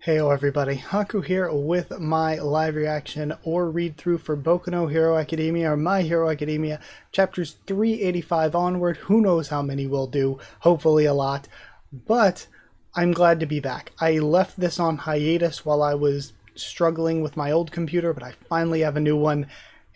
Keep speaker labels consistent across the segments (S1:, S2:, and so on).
S1: Heyo everybody, Haku here with my live reaction or read through for Boku no Hero Academia or My Hero Academia chapters 385 onward. Who knows how many we'll do, hopefully a lot, but I'm glad to be back. I left this on hiatus while I was struggling with my old computer, but I finally have a new one,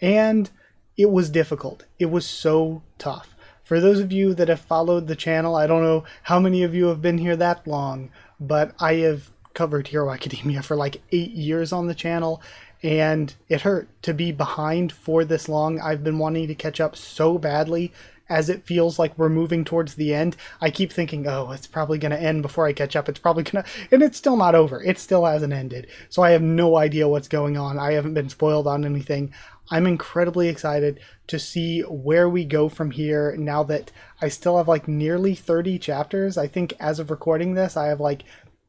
S1: and it was difficult. It was so tough. For those of you that have followed the channel, I don't know how many of you have been here that long, but I have covered Hero Academia for like 8 years on the channel, and it hurt to be behind for this long. I've been wanting to catch up so badly as it feels like we're moving towards the end. I keep thinking, oh, it's probably going to end before I catch up. It's probably going to, and it's still not over. It still hasn't ended. So I have no idea what's going on. I haven't been spoiled on anything. I'm incredibly excited to see where we go from here now that I still have like nearly 30 chapters. I think as of recording this, I have like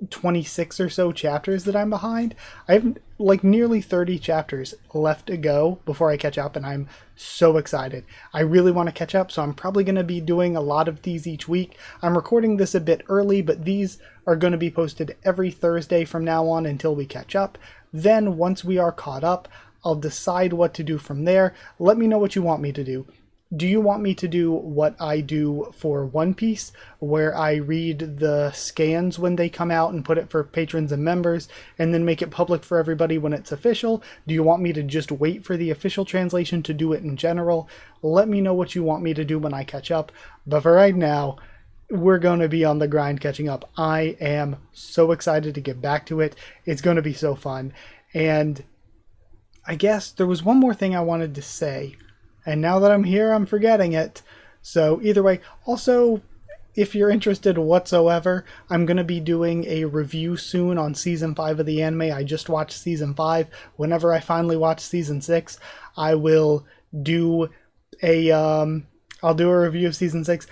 S1: 26 or so chapters that I'm behind. I have like nearly 30 chapters left to go before I catch up, and I'm so excited. I really want to catch up, so I'm probably going to be doing a lot of these each week. I'm recording this a bit early, but these are going to be posted every Thursday from now on until we catch up. Then once we are caught up, I'll decide what to do from there. Let me know what you want me to do. Do you want me to do what I do for One Piece, where I read the scans when they come out and put it for patrons and members, and then make it public for everybody when it's official? Do you want me to just wait for the official translation to do it in general? Let me know what you want me to do when I catch up. But for right now, we're going to be on the grind catching up. I am so excited to get back to it. It's going to be so fun. And I guess there was one more thing I wanted to say, and now that I'm here, I'm forgetting it. So either way, also, if you're interested whatsoever, I'm going to be doing a review soon on Season 5 of the anime. I just watched Season 5. Whenever I finally watch Season 6, I will do I'll do a review of Season 6.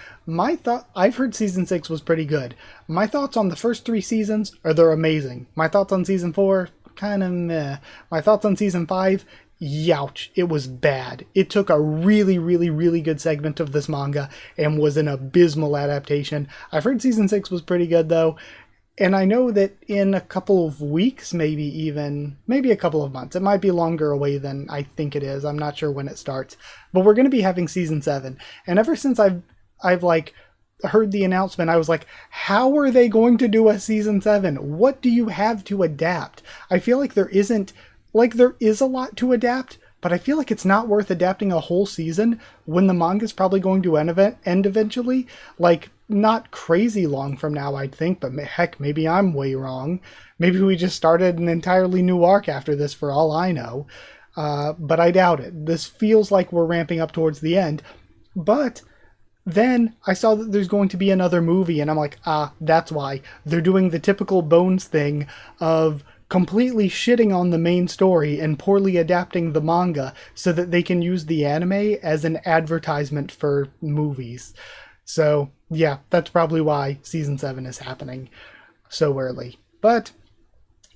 S1: I've heard Season 6 was pretty good. My thoughts on the first 3 seasons are they're amazing. My thoughts on Season 4, kind of meh. My thoughts on Season 5, youch, it was bad. It took a really, really, really good segment of this manga and was an abysmal adaptation. I've heard Season 6 was pretty good though, and I know that in a couple of weeks, maybe a couple of months, it might be longer away than I think it is. I'm not sure when it starts, but we're going to be having Season 7, and ever since I've like heard the announcement, I was like, how are they going to do a Season 7? What do you have to adapt? I feel like there is a lot to adapt, but I feel like it's not worth adapting a whole season when the manga's probably going to end eventually. Like, not crazy long from now, I'd think, but heck, maybe I'm way wrong. Maybe we just started an entirely new arc after this for all I know. But I doubt it. This feels like we're ramping up towards the end. But then I saw that there's going to be another movie, and I'm like, that's why. They're doing the typical Bones thing of completely shitting on the main story and poorly adapting the manga so that they can use the anime as an advertisement for movies. So yeah, that's probably why Season 7 is happening so early. But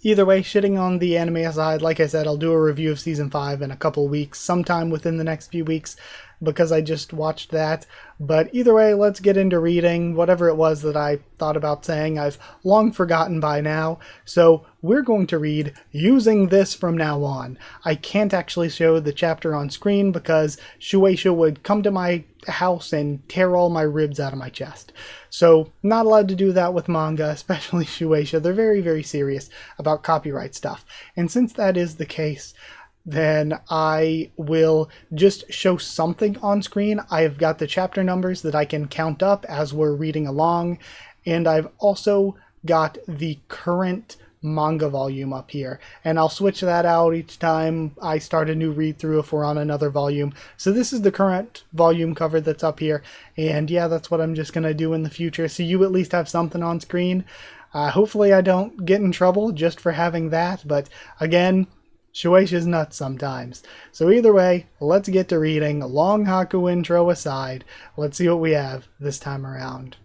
S1: either way, shitting on the anime aside, like I said, I'll do a review of Season 5 in a couple weeks, sometime within the next few weeks, because I just watched that. But either way, let's get into reading. Whatever it was that I thought about saying, I've long forgotten by now. So we're going to read using this from now on. I can't actually show the chapter on screen because Shueisha would come to my house and tear all my ribs out of my chest. So not allowed to do that with manga, especially Shueisha. They're very, very serious about copyright stuff. And since that is the case, then I will just show something on screen. I've got the chapter numbers that I can count up as we're reading along, and I've also got the current manga volume up here, and I'll switch that out each time I start a new read through if we're on another volume. So this is the current volume cover that's up here, and yeah, that's what I'm just gonna do in the future, so you at least have something on screen. Hopefully I don't get in trouble just for having that, but again, Shueisha's nuts sometimes. So either way, let's get to reading. Long Haku intro aside, let's see what we have this time around.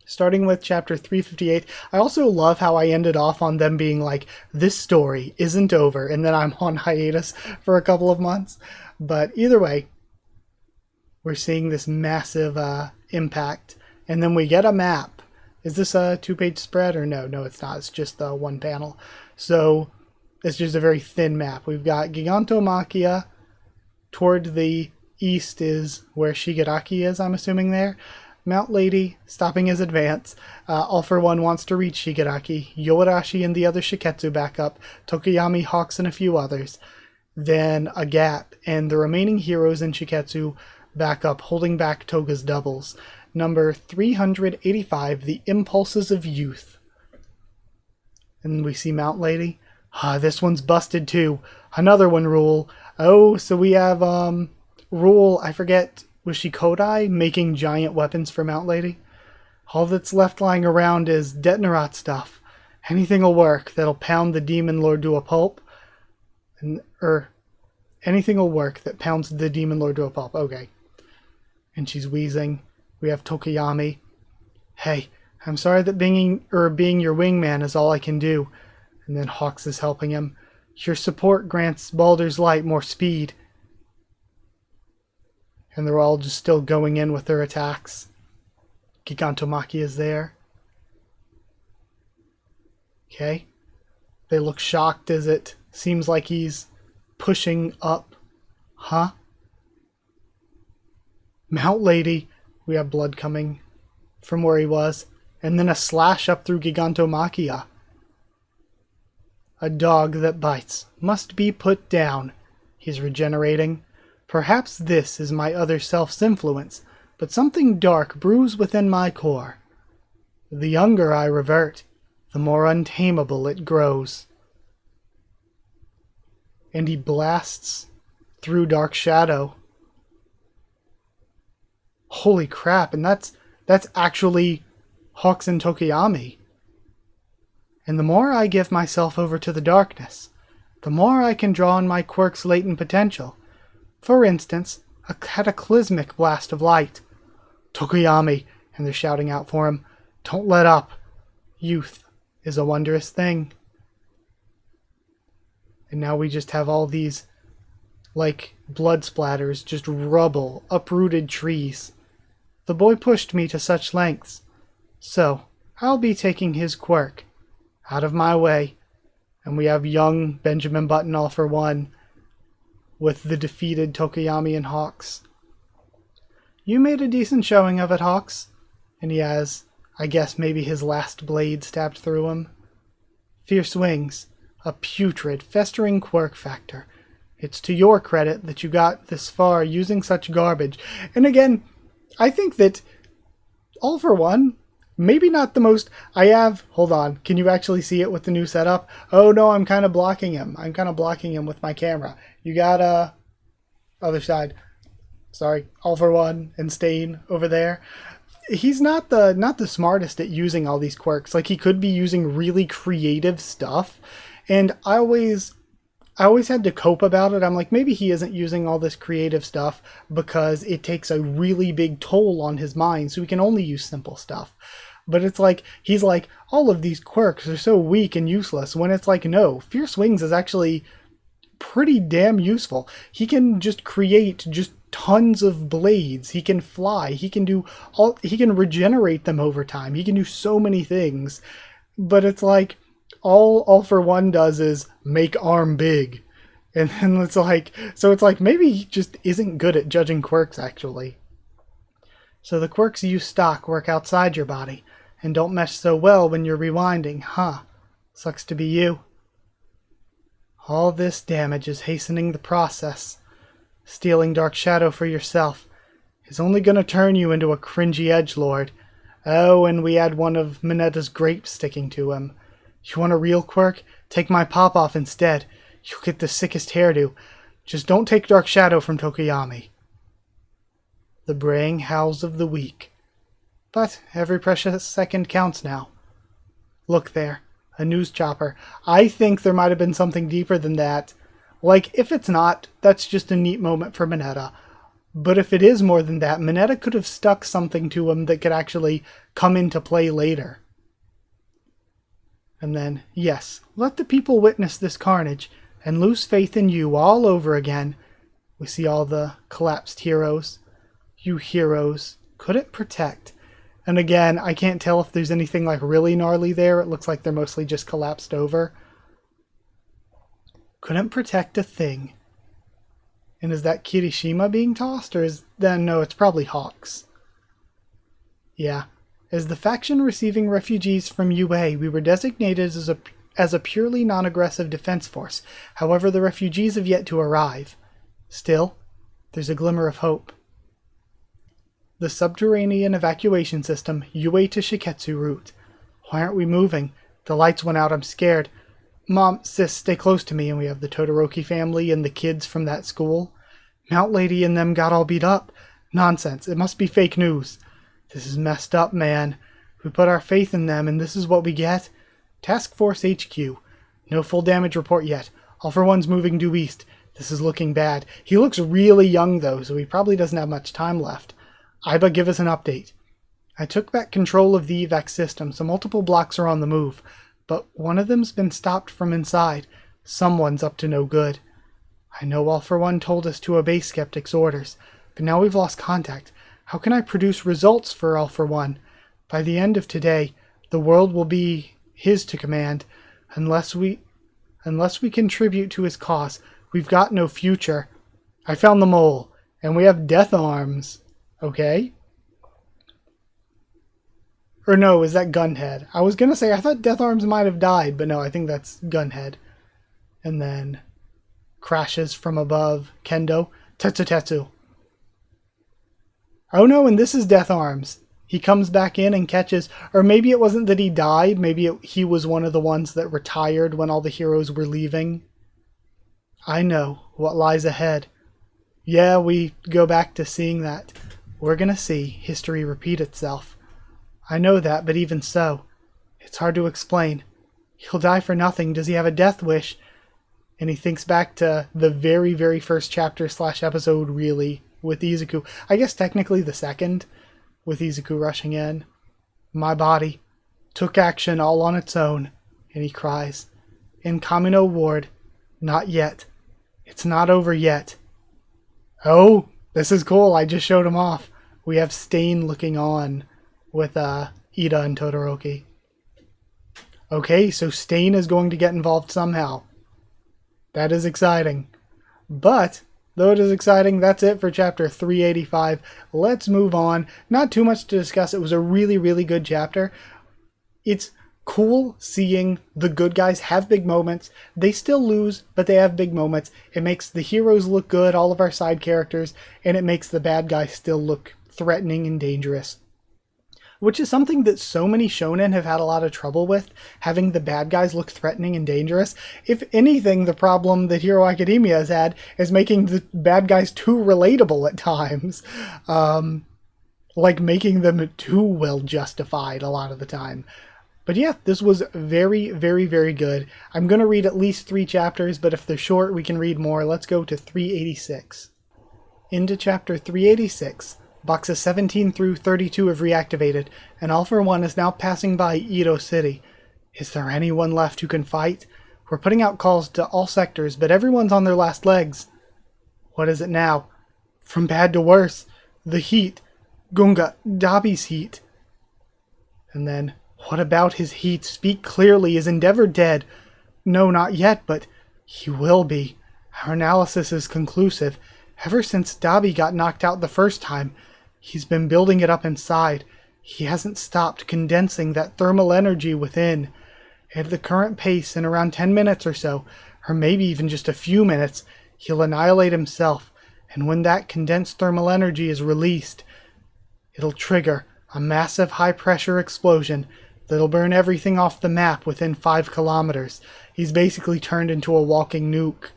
S1: Starting with chapter 358, I also love how I ended off on them being like, this story isn't over, and then I'm on hiatus for a couple of months. But either way, we're seeing this massive impact, and then we get a map Is this a 2-page spread or no? No, it's not. It's just the one panel. So it's just a very thin map. We've got Gigantomachia. Toward the east is where Shigaraki is, I'm assuming there. Mount Lady stopping his advance. All for One wants to reach Shigaraki. Yoarashi and the other Shiketsu back up. Tokoyami, Hawks, and a few others. Then a gap, and the remaining heroes in Shiketsu back up, holding back Toga's doubles. Number 385, The Impulses of Youth. And we see Mount Lady. This one's busted too. Another one, Rule. Oh, so we have, Rule, I forget, was she Kodai, making giant weapons for Mount Lady? All that's left lying around is Detnerat stuff. Anything'll work that'll pound the Demon Lord to a pulp. Anything'll work that pounds the Demon Lord to a pulp. Okay. And she's wheezing. We have Tokoyami. Hey, I'm sorry that being your wingman is all I can do. And then Hawks is helping him. Your support grants Baldur's Light more speed. And they're all just still going in with their attacks. Gigantomachia is there. Okay. They look shocked as it seems like he's pushing up. Huh? Mount Lady. We have blood coming from where he was. And then a slash up through Gigantomachia. A dog that bites must be put down. He's regenerating. Perhaps this is my other self's influence, but something dark brews within my core. The younger I revert, the more untamable it grows. And he blasts through Dark Shadow. Holy crap, and that's actually Hawks and Tokoyami. And the more I give myself over to the darkness, the more I can draw on my quirk's latent potential. For instance, a cataclysmic blast of light. Tokoyami, and they're shouting out for him, don't let up. Youth is a wondrous thing. And now we just have all these, like, blood splatters, just rubble, uprooted trees. The boy pushed me to such lengths. So, I'll be taking his quirk out of my way. And we have young Benjamin Button all for one with the defeated Tokoyami and Hawks. You made a decent showing of it, Hawks. And he has, I guess, maybe his last blade stabbed through him. Fierce Wings, a putrid, festering quirk factor. It's to your credit that you got this far using such garbage. And again, I think that All for One, maybe not the most... Hold on, can you actually see it with the new setup? Oh no, I'm kind of blocking him. I'm kind of blocking him with my camera. You got, other side. Sorry, All for One and Stain over there. He's not the smartest at using all these quirks. Like, he could be using really creative stuff. And I always had to cope about it. I'm like, maybe he isn't using all this creative stuff because it takes a really big toll on his mind, so he can only use simple stuff. But it's like, he's like, all of these quirks are so weak and useless, when it's like, no, Fierce Wings is actually pretty damn useful. He can just create just tons of blades. He can fly. He can regenerate them over time. He can do so many things. But it's like, all for One does is make arm big. And then it's like, so it's like, maybe he just isn't good at judging quirks, actually. So the quirks you stock work outside your body, and don't mesh so well when you're rewinding, huh? Sucks to be you. All this damage is hastening the process. Stealing Dark Shadow for yourself is only gonna turn you into a cringy edgelord. Oh, and we had one of Minetta's grapes sticking to him. You want a real quirk? Take my pop-off instead. You'll get the sickest hairdo. Just don't take Dark Shadow from Tokoyami. The braying howls of the weak. But every precious second counts now. Look there. A news chopper. I think there might have been something deeper than that. Like, if it's not, that's just a neat moment for Minetta. But if it is more than that, Minetta could have stuck something to him that could actually come into play later. And then, yes, let the people witness this carnage and lose faith in you all over again. We see all the collapsed heroes. You heroes couldn't protect. And again, I can't tell if there's anything like really gnarly there. It looks like they're mostly just collapsed over. Couldn't protect a thing. And is that Kirishima being tossed? Or is then no, it's probably Hawks. Yeah. As the faction receiving refugees from UA, we were designated as a purely non-aggressive defense force. However, the refugees have yet to arrive. Still, there's a glimmer of hope. The subterranean evacuation system, UA to Shiketsu route. Why aren't we moving? The lights went out, I'm scared. Mom, sis, stay close to me, and we have the Todoroki family and the kids from that school. Mount Lady and them got all beat up. Nonsense, it must be fake news. This is messed up, man. We put our faith in them, and this is what we get? Task Force HQ. No full damage report yet. All for One's moving due east. This is looking bad. He looks really young, though, so he probably doesn't have much time left. Aiba, give us an update. I took back control of the evac system, so multiple blocks are on the move. But one of them's been stopped from inside. Someone's up to no good. I know All for One told us to obey Skeptic's orders, but now we've lost contact. How can I produce results for All for One? By the end of today, the world will be his to command. Unless we contribute to his cause, we've got no future. I found the mole, and we have death arms. Okay? Or no, is that Gunhead? I was gonna say, I thought Death Arms might have died, but no, I think that's Gunhead. And then crashes from above. Kendo. Tetsu Tetsu. Oh no, and this is Death Arms. He comes back in and catches, or maybe it wasn't that he died, maybe he was one of the ones that retired when all the heroes were leaving. I know what lies ahead. Yeah, we go back to seeing that. We're gonna see history repeat itself. I know that, but even so, it's hard to explain. He'll die for nothing. Does he have a death wish? And he thinks back to the very, very first chapter / episode, really, with Izuku. I guess technically the second, with Izuku rushing in. My body took action all on its own, and he cries. In Kamino Ward, not yet. It's not over yet. Oh, this is cool. I just showed him off. We have Stain looking on with Ida and Todoroki. Okay, so Stain is going to get involved somehow. That is exciting. But, though it is exciting, that's it for chapter 385. Let's move on. Not too much to discuss. It was a really, really good chapter. It's cool seeing the good guys have big moments. They still lose, but they have big moments. It makes the heroes look good, all of our side characters, and it makes the bad guys still look threatening and dangerous. Which is something that so many shonen have had a lot of trouble with, having the bad guys look threatening and dangerous. If anything, the problem that Hero Academia has had is making the bad guys too relatable at times. Like making them too well justified a lot of the time. But yeah, this was very, very, very good. I'm going to read at least 3 chapters, but if they're short, we can read more. Let's go to 386. Into chapter 386. Boxes 17 through 32 have reactivated, and All for One is now passing by Edo City. Is there anyone left who can fight? We're putting out calls to all sectors, but everyone's on their last legs. What is it now? From bad to worse. The heat. Gunga, Dabi's heat. And then, what about his heat? Speak clearly. Is Endeavor dead? No, not yet, but he will be. Our analysis is conclusive. Ever since Dabi got knocked out the first time, he's been building it up inside. He hasn't stopped condensing that thermal energy within. At the current pace, in around 10 minutes or so, or maybe even just a few minutes, he'll annihilate himself. And when that condensed thermal energy is released, it'll trigger a massive high-pressure explosion that'll burn everything off the map within 5 kilometers. He's basically turned into a walking nuke.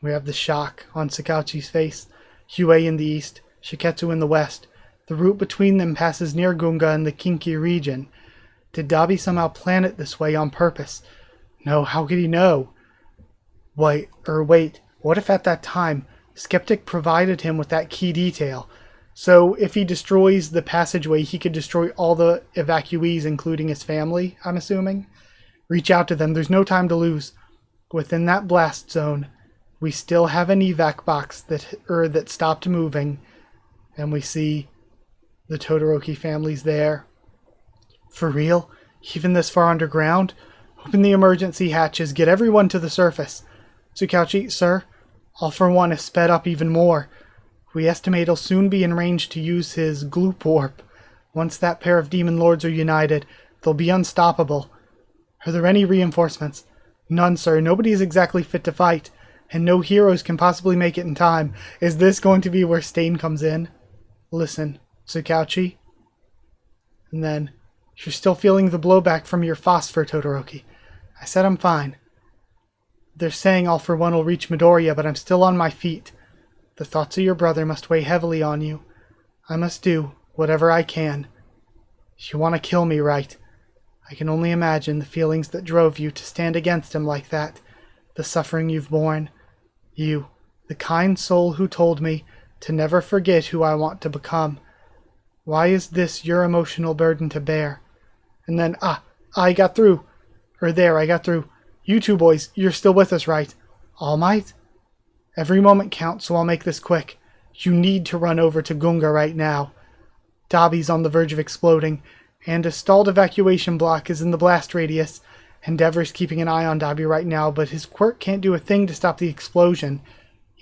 S1: We have the shock on Sakauchi's face. Huei in the east, Shiketsu in the west. The route between them passes near Gunga in the Kinki region. Did Dabi somehow plan it this way on purpose? No, how could he know? Wait, what if at that time, Skeptic provided him with that key detail? So if he destroys the passageway, he could destroy all the evacuees, including his family, I'm assuming? Reach out to them, there's no time to lose. Within that blast zone, we still have an evac box that stopped moving, and we see The Todoroki family's there. For real? Even this far underground? Open the emergency hatches, get everyone to the surface. Tsukauchi, sir, All for One is sped up even more. We estimate he'll soon be in range to use his gloop warp. Once that pair of demon lords are united, they'll be unstoppable. Are there any reinforcements? None, sir. Nobody's exactly fit to fight, and no heroes can possibly make it in time. Is this going to be where Stain comes in? Listen, Tsukauchi. And then, you're still feeling the blowback from your phosphor, Todoroki. I said I'm fine. They're saying All for One will reach Midoriya, but I'm still on my feet. The thoughts of your brother must weigh heavily on you. I must do whatever I can. You want to kill me, right? I can only imagine the feelings that drove you to stand against him like that. The suffering you've borne. You, the kind soul who told me to never forget who I want to become. Why is this your emotional burden to bear? And then, I got through. I got through. You two boys, you're still with us, right? All Might? Every moment counts, so I'll make this quick. You need to run over to Gunga right now. Dabi's on the verge of exploding, and a stalled evacuation block is in the blast radius. Endeavor's keeping an eye on Dabi right now, but his quirk can't do a thing to stop the explosion.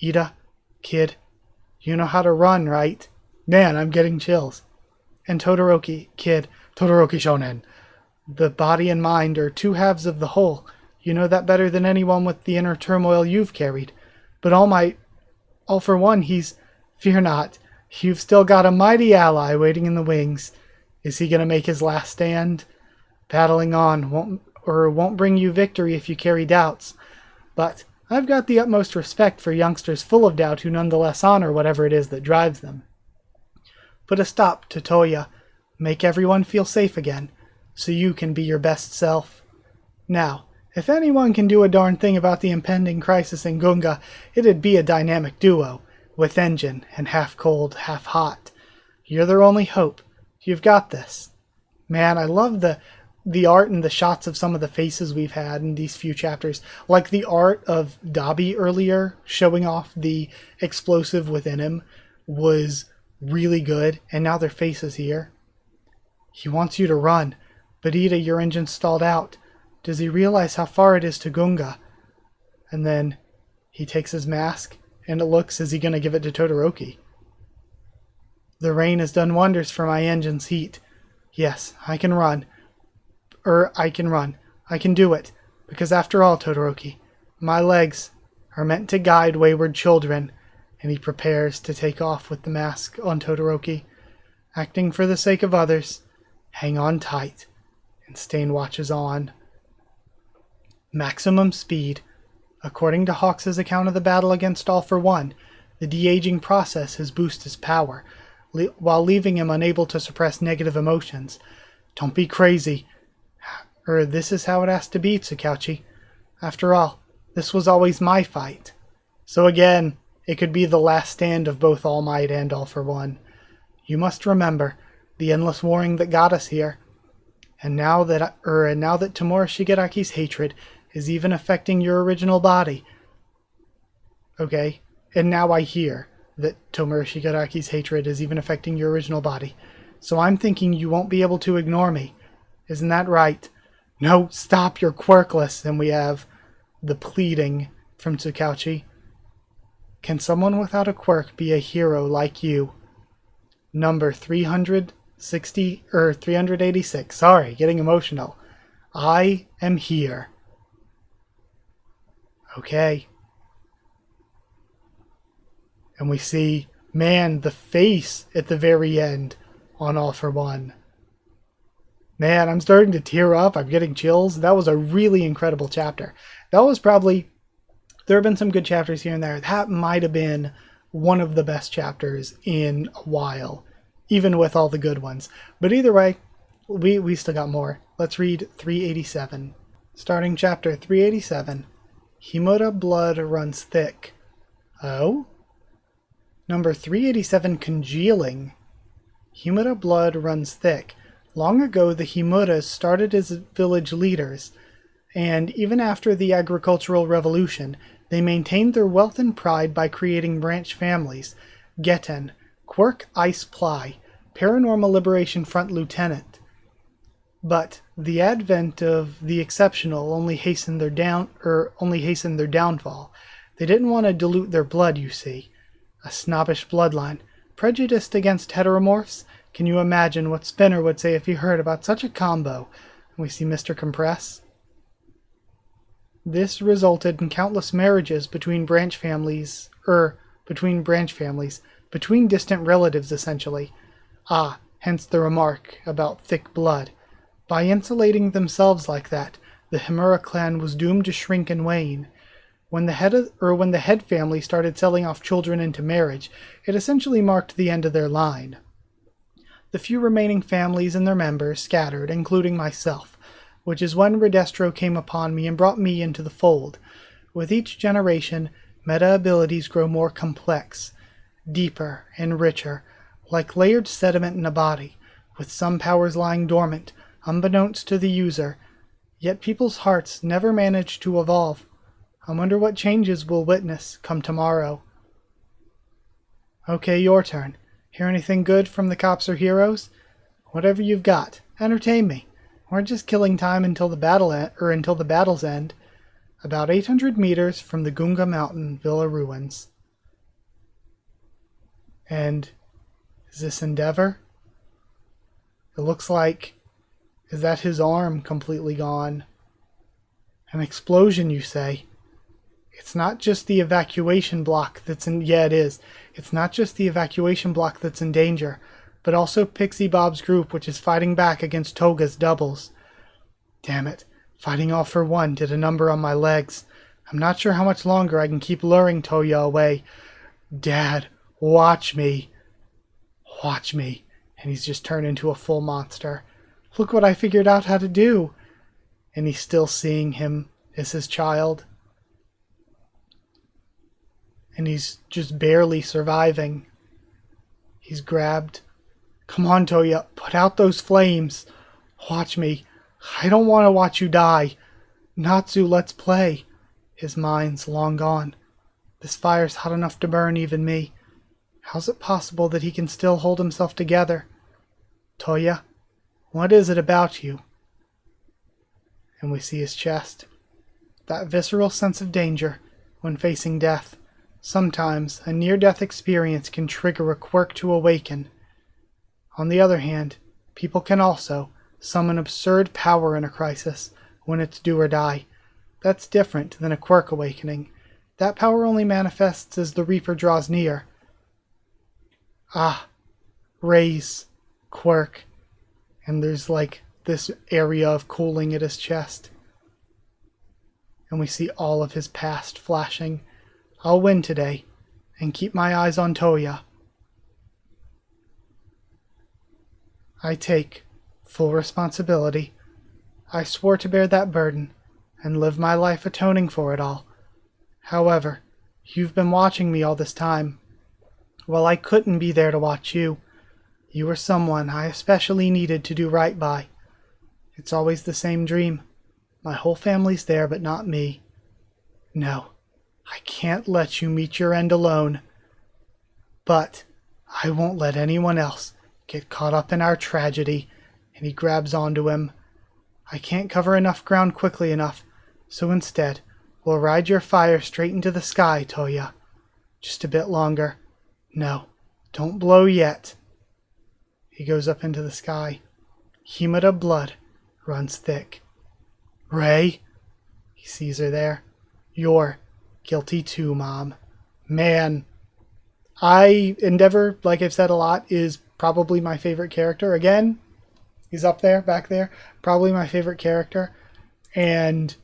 S1: Ida, kid, you know how to run, right? Man, I'm getting chills. And Todoroki, kid, Todoroki Shonen. The body and mind are two halves of the whole. You know that better than anyone with the inner turmoil you've carried. But All for One, fear not. You've still got a mighty ally waiting in the wings. Is he going to make his last stand? Battling on won't bring you victory if you carry doubts. But I've got the utmost respect for youngsters full of doubt who nonetheless honor whatever it is that drives them. Put a stop to Toya. Make everyone feel safe again, so you can be your best self. Now, if anyone can do a darn thing about the impending crisis in Gunga, it'd be a dynamic duo, with engine and half cold, half hot. You're their only hope. You've got this. Man, I love the art and the shots of some of the faces we've had in these few chapters. Like the art of Dabi earlier, showing off the explosive within him, was really good, and now their faces here. He wants you to run, but Ida, your engine's stalled out. Does he realize how far it is to Gunga? And then he takes his mask, and it looks as he gonna give it to Todoroki. The rain has done wonders for my engine's heat. Yes, I can run. I can do it. Because after all, Todoroki, my legs are meant to guide wayward children. And he prepares to take off with the mask on Todoroki. Acting for the sake of others, hang on tight. And Stain watches on. Maximum speed. According to Hawks' account of the battle against All for One, the de-aging process has boosted his power, while leaving him unable to suppress negative emotions. Don't be crazy. This is how it has to be, Tsukauchi. After all, this was always my fight. So again, it could be the last stand of both All Might and All for One. You must remember the endless warring that got us here. And now that Tomura Shigaraki's hatred is even affecting your original body. Okay, and now I hear that Tomura Shigaraki's hatred is even affecting your original body. So I'm thinking you won't be able to ignore me. Isn't that right? No, stop, you're quirkless. And we have the pleading from Tsukauchi. Can someone without a quirk be a hero like you? Number 386. Sorry, getting emotional. I am here. Okay. And we see, man, the face at the very end on All for One. Man, I'm starting to tear up. I'm getting chills. That was a really incredible chapter. That was probably... There have been some good chapters here and there. That might have been one of the best chapters in a while, even with all the good ones. But either way, we still got more. Let's read 387. Starting chapter 387. Himura blood runs thick. Oh? Number 387, congealing. Himura blood runs thick. Long ago, the Himuras started as village leaders, and even after the agricultural revolution, they maintained their wealth and pride by creating branch families. Getten, Quirk Ice Ply, Paranormal Liberation Front Lieutenant. But the advent of the exceptional only hastened their downfall. They didn't want to dilute their blood, you see. A snobbish bloodline, prejudiced against heteromorphs. Can you imagine what Spinner would say if he heard about such a combo? We see Mr. Compress. This resulted in countless marriages between between distant relatives, essentially. Hence the remark about thick blood. By insulating themselves like that, the Himura clan was doomed to shrink and wane. When the head family started selling off children into marriage, it essentially marked the end of their line. The few remaining families and their members scattered, including myself, which is when Redestro came upon me and brought me into the fold. With each generation, meta abilities grow more complex, deeper and richer, like layered sediment in a body, with some powers lying dormant, unbeknownst to the user. Yet people's hearts never manage to evolve. I wonder what changes we'll witness come tomorrow. Okay, your turn. Hear anything good from the cops or heroes? Whatever you've got, entertain me. We're just killing time until the battle's end. About 800 meters from the Gunga Mountain Villa ruins. And is this Endeavor? It looks like... Is that his arm completely gone? An explosion, you say? It's not just the evacuation block that's in... Yeah, it is. It's not just the evacuation block that's in danger, but also Pixie Bob's group, which is fighting back against Toga's doubles. Damn it. Fighting all for one did a number on my legs. I'm not sure how much longer I can keep luring Toya away. Dad, watch me. Watch me. And he's just turned into a full monster. Look what I figured out how to do. And he's still seeing him as his child. And he's just barely surviving. He's grabbed. Come on, Toya, put out those flames. Watch me. I don't want to watch you die. Natsu, let's play. His mind's long gone. This fire's hot enough to burn even me. How's it possible that he can still hold himself together? Toya, what is it about you? And we see his chest. That visceral sense of danger when facing death. Sometimes a near-death experience can trigger a quirk to awaken. On the other hand, people can also summon absurd power in a crisis when it's do or die. That's different than a quirk awakening. That power only manifests as the Reaper draws near. Raise, quirk, and there's like this area of cooling at his chest. And we see all of his past flashing. I'll win today, and keep my eyes on Toya. I take full responsibility. I swore to bear that burden, and live my life atoning for it all. However, you've been watching me all this time. Well, I couldn't be there to watch you. You were someone I especially needed to do right by. It's always the same dream. My whole family's there, but not me. No, I can't let you meet your end alone. But I won't let anyone else get caught up in our tragedy. And he grabs onto him. I can't cover enough ground quickly enough, so instead, we'll ride your fire straight into the sky, Toya. Just a bit longer. No, don't blow yet. He goes up into the sky. Himura blood runs thick. Ray? He sees her there. You're guilty too, Mom. Man, Endeavor, like I've said a lot, is probably my favorite character. Again, he's up there, back there. Probably my favorite character. And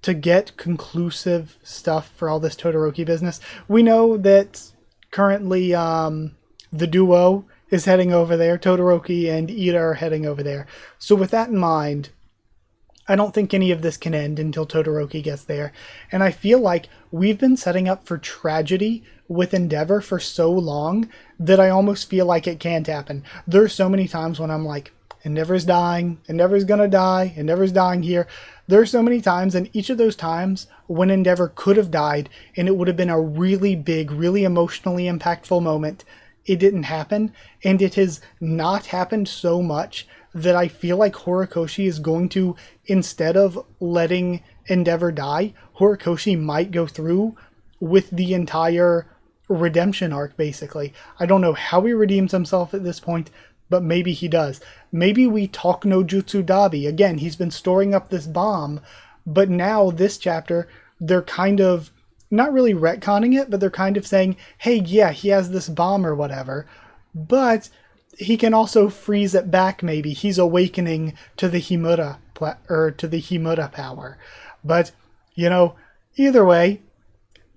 S1: to get conclusive stuff for all this Todoroki business, we know that currently the duo is heading over there. Todoroki and Ida are heading over there. So with that in mind, I don't think any of this can end until Todoroki gets there. And I feel like we've been setting up for tragedy with Endeavor for so long that I almost feel like it can't happen. There's so many times when I'm like, Endeavor's dying, Endeavor's gonna die, Endeavor's dying here. There's so many times, and each of those times when Endeavor could have died, and it would have been a really big, really emotionally impactful moment, it didn't happen, and it has not happened so much that I feel like Horikoshi is going to, instead of letting Endeavor die, Horikoshi might go through with the entire redemption arc, basically. I don't know how he redeems himself at this point, but maybe he does. Maybe we talk no Jutsu Dabi. Again, he's been storing up this bomb, but now this chapter, they're kind of not really retconning it, but they're kind of saying, hey, yeah, he has this bomb or whatever, but he can also freeze it back maybe. He's awakening to the Himura, power. But, either way,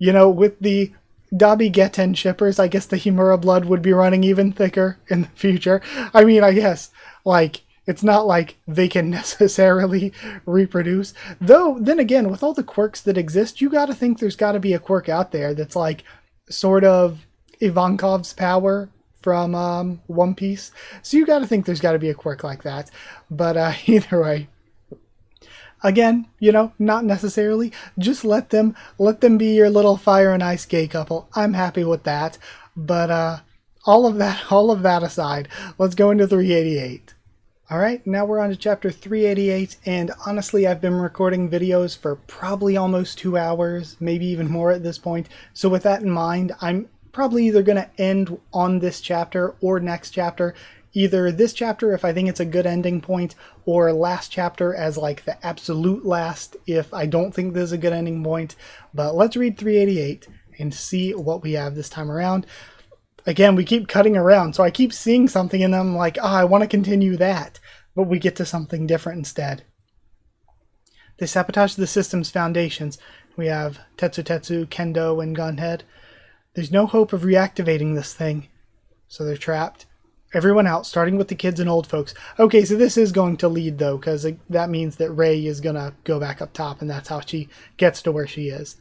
S1: with the Dabi Geten shippers, I guess the Himura blood would be running even thicker in the future. I mean, I guess, it's not like they can necessarily reproduce. Though, then again, with all the quirks that exist, you gotta think there's gotta be a quirk out there that's sort of Ivankov's power from One Piece. So you gotta think there's gotta be a quirk like that. But either way, again, not necessarily. Just let them be your little fire and ice gay couple. I'm happy with that. But all of that aside, let's go into 388. Alright, now we're on to chapter 388, and honestly I've been recording videos for probably almost 2 hours, maybe even more at this point, so with that in mind, I'm probably either going to end on this chapter or next chapter. Either this chapter if I think it's a good ending point, or last chapter as the absolute last if I don't think this is a good ending point. But let's read 388 and see what we have this time around. Again, we keep cutting around, so I keep seeing something and I'm like, I want to continue that. But we get to something different instead. They sabotage the system's foundations. We have Tetsu, Kendo, and Gunhead. There's no hope of reactivating this thing, so they're trapped. Everyone out, starting with the kids and old folks. Okay, so this is going to lead, though, because that means that Rei is going to go back up top, and that's how she gets to where she is.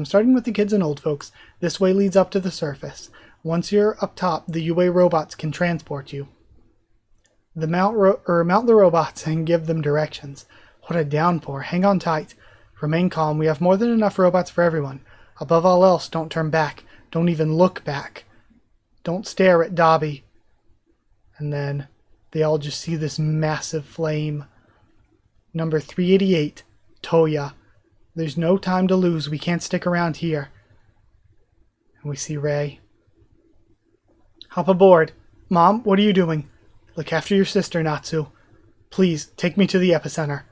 S1: Starting with the kids and old folks, this way leads up to the surface. Once you're up top, the UA robots can transport you. Mount the robots and give them directions. What a downpour. Hang on tight. Remain calm. We have more than enough robots for everyone. Above all else, don't turn back. Don't even look back. Don't stare at Dabi. And then they all just see this massive flame. Number 388, Toya. There's no time to lose. We can't stick around here. And we see Rei. Hop aboard. Mom, what are you doing? Look after your sister, Natsu. Please, take me to the epicenter.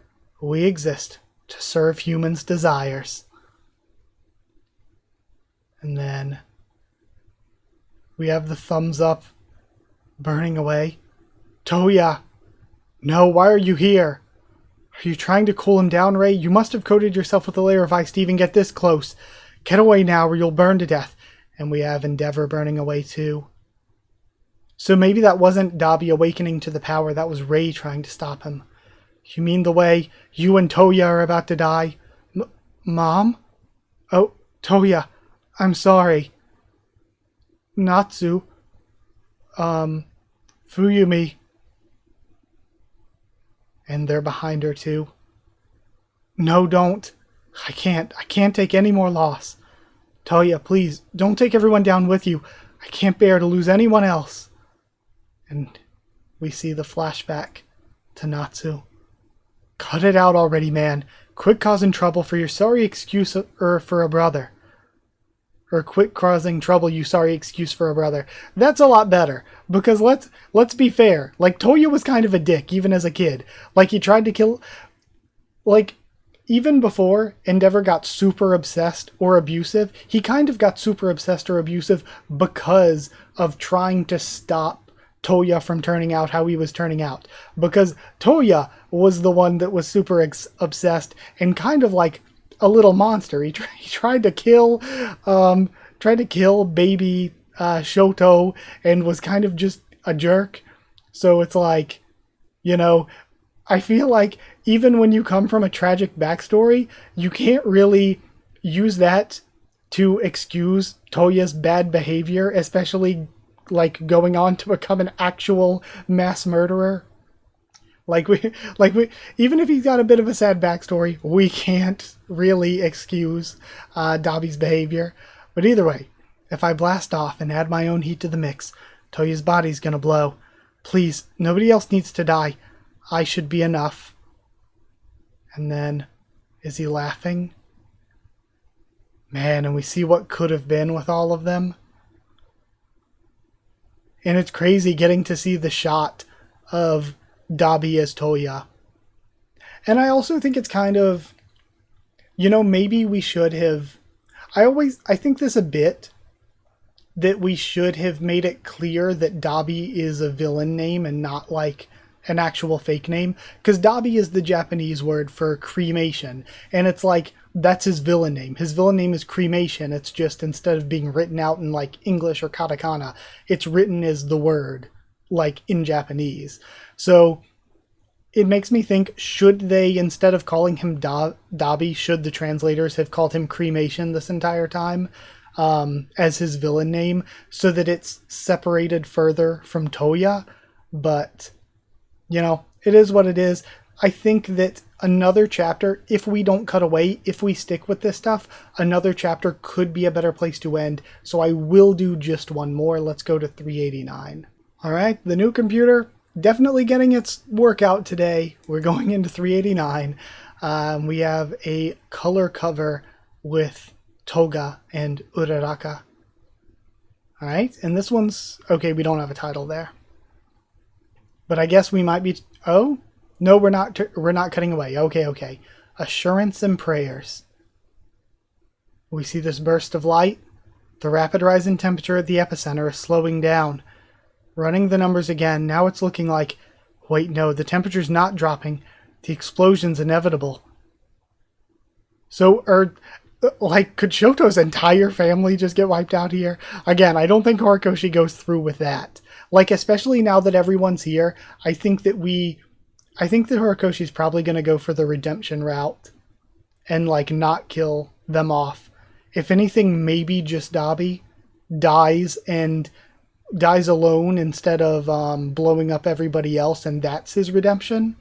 S1: We exist to serve humans' desires. And then we have the thumbs up burning away. Toya! No, why are you here? Are you trying to cool him down, Rei? You must have coated yourself with a layer of ice to even get this close. Get away now or you'll burn to death. And we have Endeavor burning away too. So maybe that wasn't Dabi awakening to the power, that was Rei trying to stop him. You mean the way you and Toya are about to die? Mom? Oh, Toya, I'm sorry. Natsu. Fuyumi. And they're behind her too. No, don't. I can't take any more loss. Toya, please, don't take everyone down with you. I can't bear to lose anyone else. And we see the flashback to Natsu. Cut it out already, man. Quit causing trouble for your sorry excuse for a brother. Or quit causing trouble, you sorry excuse for a brother. That's a lot better. Because let's be fair. Toya was kind of a dick, even as a kid. He tried to kill... even before Endeavor got super obsessed or abusive, he kind of got super obsessed or abusive because of trying to stop Toya from turning out how he was turning out. Because Toya was the one that was super obsessed and kind of like a little monster. He tried to kill baby Shoto and was kind of just a jerk. So it's I feel like even when you come from a tragic backstory, you can't really use that to excuse Toya's bad behavior, especially going on to become an actual mass murderer. Even if he's got a bit of a sad backstory, we can't really excuse Dabi's behavior. But either way, if I blast off and add my own heat to the mix, Toya's body's gonna blow. Please, nobody else needs to die. I should be enough. And then, is he laughing? Man, and we see what could have been with all of them. And it's crazy getting to see the shot of Dabi as Toya. And I also think it's kind of, maybe we should have... I think this a bit, that we should have made it clear that Dabi is a villain name and not like an actual fake name. Because Dabi is the Japanese word for cremation. And it's like, that's his villain name. His villain name is cremation. It's just, instead of being written out in like English or katakana, it's written as the word, like in Japanese. So it makes me think, should they, instead of calling him Dabi, should the translators have called him cremation this entire time as his villain name, so that it's separated further from Toya? But, it is what it is. I think that another chapter, if we don't cut away, if we stick with this stuff, another chapter could be a better place to end. So I will do just one more. Let's go to 389. All right, the new computer, definitely getting its workout today. We're going into 389. We have a color cover with Toga and Uraraka. All right, and this one's... Okay, we don't have a title there. But I guess we might be... Oh? No, we're not cutting away. Okay. Assurance and prayers. We see this burst of light. The rapid rise in temperature at the epicenter is slowing down. Running the numbers again, now it's looking like... Wait, no, the temperature's not dropping. The explosion's inevitable. So, could Shoto's entire family just get wiped out here? Again, I don't think Horikoshi goes through with that. Especially now that everyone's here, I think that Horikoshi's probably going to go for the redemption route and, not kill them off. If anything, maybe just Dabi dies alone instead of blowing up everybody else, and that's his redemption.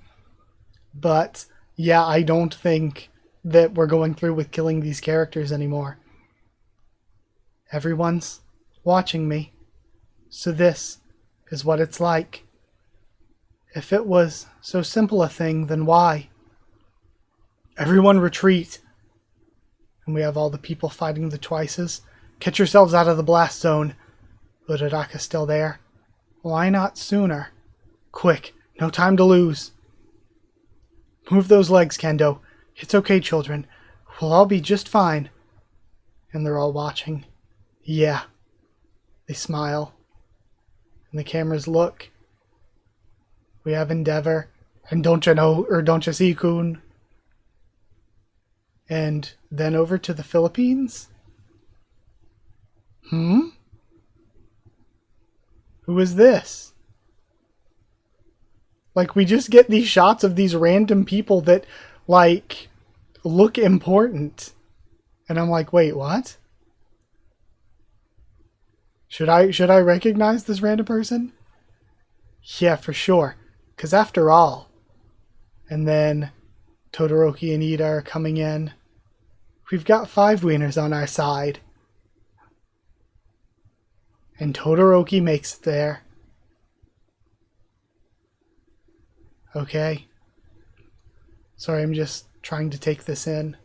S1: But, yeah, I don't think that we're going through with killing these characters anymore. Everyone's watching me, so this is what it's like. If it was so simple a thing, then why? Everyone retreat. And we have all the people fighting the Twices. Get yourselves out of the blast zone. Uraraka's still there. Why not sooner? Quick, no time to lose. Move those legs, Kendo. It's okay, children. We'll all be just fine. And they're all watching. Yeah. They smile. And the cameras look. We have Endeavor, and don't you see, Kun? And then over to the Philippines? Who is this? We just get these shots of these random people that, look important. And I'm like, wait, what? Should I recognize this random person? Yeah, for sure. Because after all... And then Todoroki and Ida are coming in. We've got 5 wieners on our side. And Todoroki makes it there. Okay. Sorry, I'm just trying to take this in.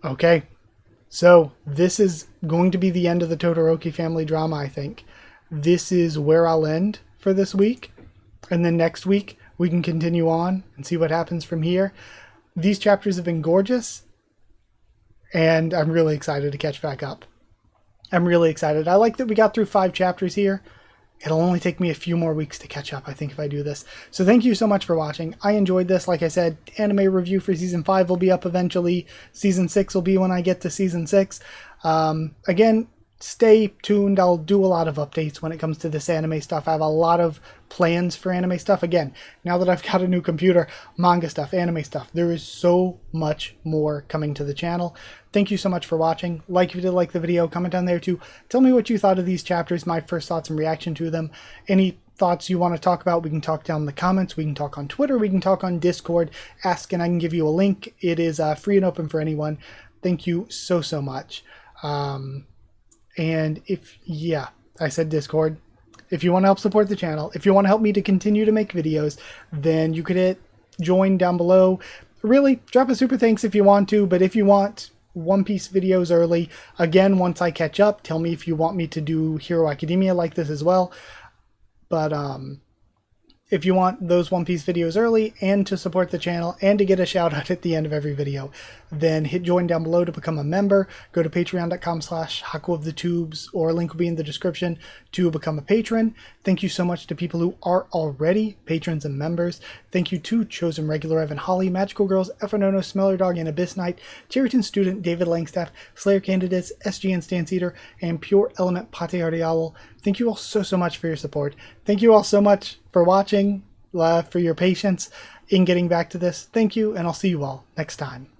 S1: Okay. So, this is going to be the end of the Todoroki family drama, I think. This is where I'll end for this week. And then next week, we can continue on and see what happens from here. These chapters have been gorgeous. And I'm really excited to catch back up. I'm really excited. I like that we got through 5 chapters here. It'll only take me a few more weeks to catch up, I think, if I do this. So thank you so much for watching. I enjoyed this. Like I said, anime review for Season 5 will be up eventually. Season 6 will be when I get to Season 6. Again, stay tuned. I'll do a lot of updates when it comes to this anime stuff. I have a lot of plans for anime stuff. Again, now that I've got a new computer, manga stuff, anime stuff, there is so much more coming to the channel. Thank you so much for watching. If you did like the video, comment down there too. Tell me what you thought of these chapters, my first thoughts and reaction to them. Any thoughts you want to talk about, we can talk down in the comments. We can talk on Twitter. We can talk on Discord. Ask and I can give you a link. It is free and open for anyone. Thank you so much. And yeah, I said Discord. If you want to help support the channel, if you want to help me to continue to make videos, then you could hit join down below. Really, drop a super thanks if you want to, but if you want One Piece videos early, again, once I catch up, tell me if you want me to do Hero Academia like this as well. But if you want those One Piece videos early and to support the channel and to get a shout out at the end of every video, then hit join down below to become a member. Go to patreon.com/HakuOfTheTubes, or a link will be in the description to become a patron. Thank you so much to people who are already patrons and members. Thank you to Chosen Regular Evan Holly, Magical Girls, Effernono, Smeller Dog, and Abyss Knight, Cheriton Student, David Langstaff, Slayer Candidates, SGN Stance Eater, and Pure Element Pate Owl. Thank you all so much for your support. Thank you all so much for watching, for your patience in getting back to this. Thank you, and I'll see you all next time.